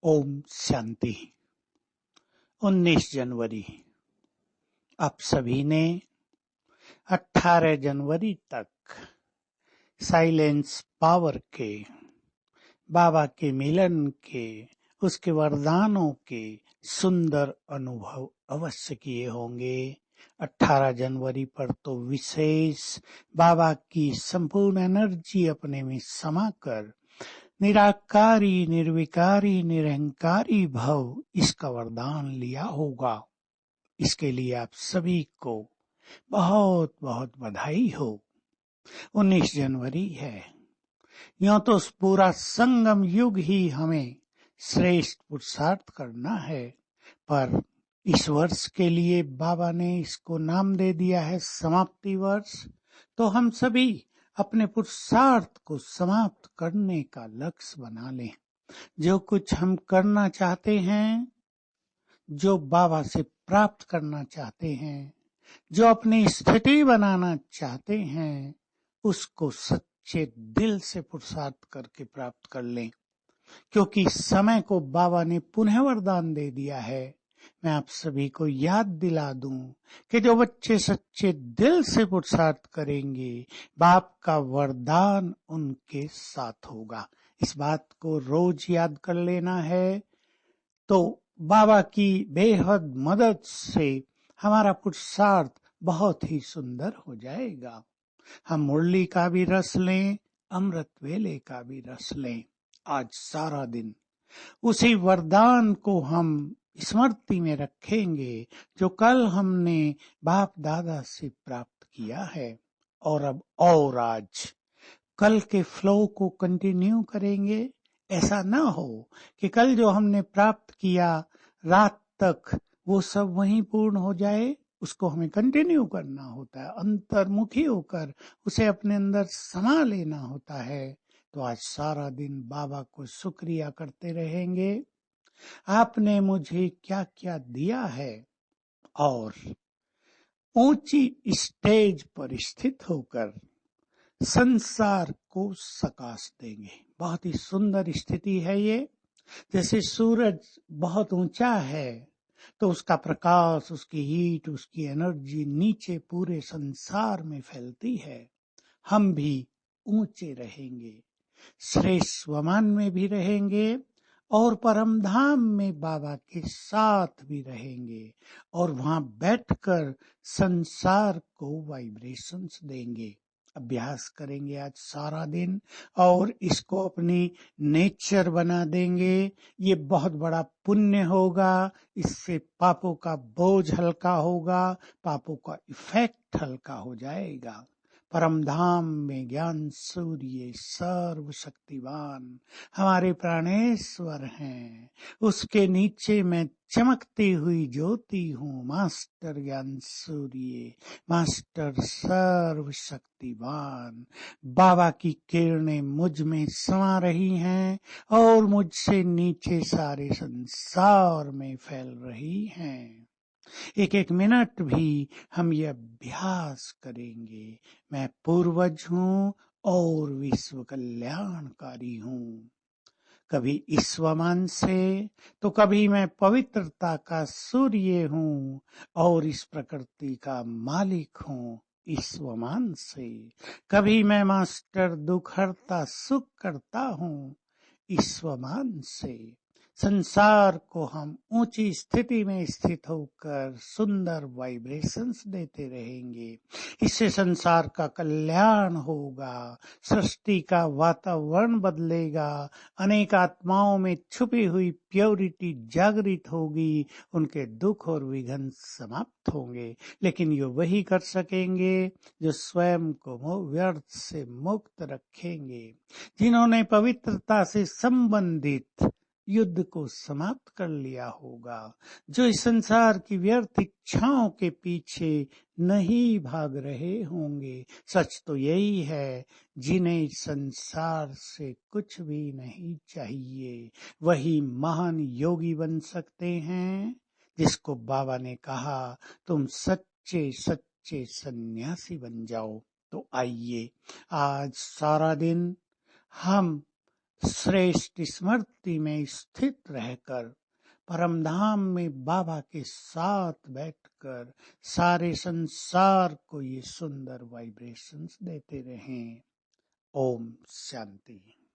ओम शांति। 19 जनवरी। आप सभी ने 18 जनवरी तक साइलेंस पावर के, बाबा के मिलन के, उसके वरदानों के सुंदर अनुभव अवश्य किए होंगे। 18 जनवरी पर तो विशेष बाबा की संपूर्ण एनर्जी अपने में समाकर निराकारी, निर्विकारी, निरहंकारी भव, इसका वरदान लिया होगा। इसके लिए आप सभी को बहुत बहुत बधाई हो। 19 जनवरी है। यूं तो पूरा संगम युग ही हमें श्रेष्ठ पुरुषार्थ करना है, पर इस वर्ष के लिए बाबा ने इसको नाम दे दिया है समाप्ति वर्ष। तो हम सभी अपने पुरुषार्थ को समाप्त करने का लक्ष्य बना लें। जो कुछ हम करना चाहते हैं, जो बाबा से प्राप्त करना चाहते हैं, जो अपनी स्थिति बनाना चाहते हैं, उसको सच्चे दिल से पुरुषार्थ करके प्राप्त कर लें। क्योंकि समय को बाबा ने पुनः वरदान दे दिया है। मैं आप सभी को याद दिला दूं कि जो बच्चे सच्चे दिल से पुरुषार्थ करेंगे, बाप का वरदान उनके साथ होगा। इस बात को रोज याद कर लेना है। तो बाबा की बेहद मदद से हमारा पुरुषार्थ बहुत ही सुंदर हो जाएगा। हम मुरली का भी रस लें, अमृत वेले का भी रस लें। आज सारा दिन उसी वरदान को हम स्मृति में रखेंगे जो कल हमने बाप दादा से प्राप्त किया है। और अब और आज कल के फ्लो को कंटिन्यू करेंगे। ऐसा ना हो कि कल जो हमने प्राप्त किया रात तक वो सब वहीं पूर्ण हो जाए। उसको हमें कंटिन्यू करना होता है, अंतर्मुखी होकर उसे अपने अंदर समा लेना होता है। तो आज सारा दिन बाबा को शुक्रिया करते रहेंगे। आपने मुझे क्या क्या दिया है, और ऊंची स्टेज पर स्थित होकर संसार को सकाश देंगे। बहुत ही सुंदर स्थिति है ये। जैसे सूरज बहुत ऊंचा है तो उसका प्रकाश, उसकी हीट, उसकी एनर्जी नीचे पूरे संसार में फैलती है। हम भी ऊंचे रहेंगे, श्रेष्ठ स्वमान में भी रहेंगे, और परम धाम में बाबा के साथ भी रहेंगे, और वहां बैठकर संसार को वाइब्रेशंस देंगे। अभ्यास करेंगे आज सारा दिन और इसको अपनी नेचर बना देंगे। ये बहुत बड़ा पुण्य होगा। इससे पापों का बोझ हल्का होगा, पापों का इफेक्ट हल्का हो जाएगा। परम धाम में ज्ञान सूर्य सर्वशक्तिवान हमारे प्राणेश्वर हैं। उसके नीचे मैं चमकती हुई ज्योति हूँ। मास्टर ज्ञान सूर्य, मास्टर सर्वशक्तिवान। बाबा की किरणें मुझ में समा रही हैं और मुझसे नीचे सारे संसार में फैल रही हैं। एक एक मिनट भी हम ये अभ्यास करेंगे। मैं पूर्वज हूँ और विश्व कल्याणकारी हूँ। कभी ईश्वमान से तो कभी मैं पवित्रता का सूर्य हूँ और इस प्रकृति का मालिक हूँ ईश्वमान से। कभी मैं मास्टर दुख हरता सुख करता हूँ ईश्वमान से। संसार को हम ऊंची स्थिति में स्थित होकर सुंदर वाइब्रेशंस देते रहेंगे। इससे संसार का कल्याण होगा, सृष्टि का वातावरण बदलेगा, अनेक आत्माओं में छुपी हुई प्योरिटी जागृत होगी, उनके दुख और विघ्न समाप्त होंगे। लेकिन ये वही कर सकेंगे जो स्वयं को व्यर्थ से मुक्त रखेंगे, जिन्होंने पवित्रता से संबंधित युद्ध को समाप्त कर लिया होगा, जो इस संसार की व्यर्थ इच्छाओं के पीछे नहीं भाग रहे होंगे। सच तो यही है, जिन्हें संसार से कुछ भी नहीं चाहिए वही महान योगी बन सकते हैं, जिसको बाबा ने कहा तुम सच्चे सच्चे सन्यासी बन जाओ। तो आइए आज सारा दिन हम श्रेष्ठ स्मृति में स्थित रहकर परम धाम में बाबा के साथ बैठकर सारे संसार को ये सुंदर वाइब्रेशंस देते रहें। ओम शांति।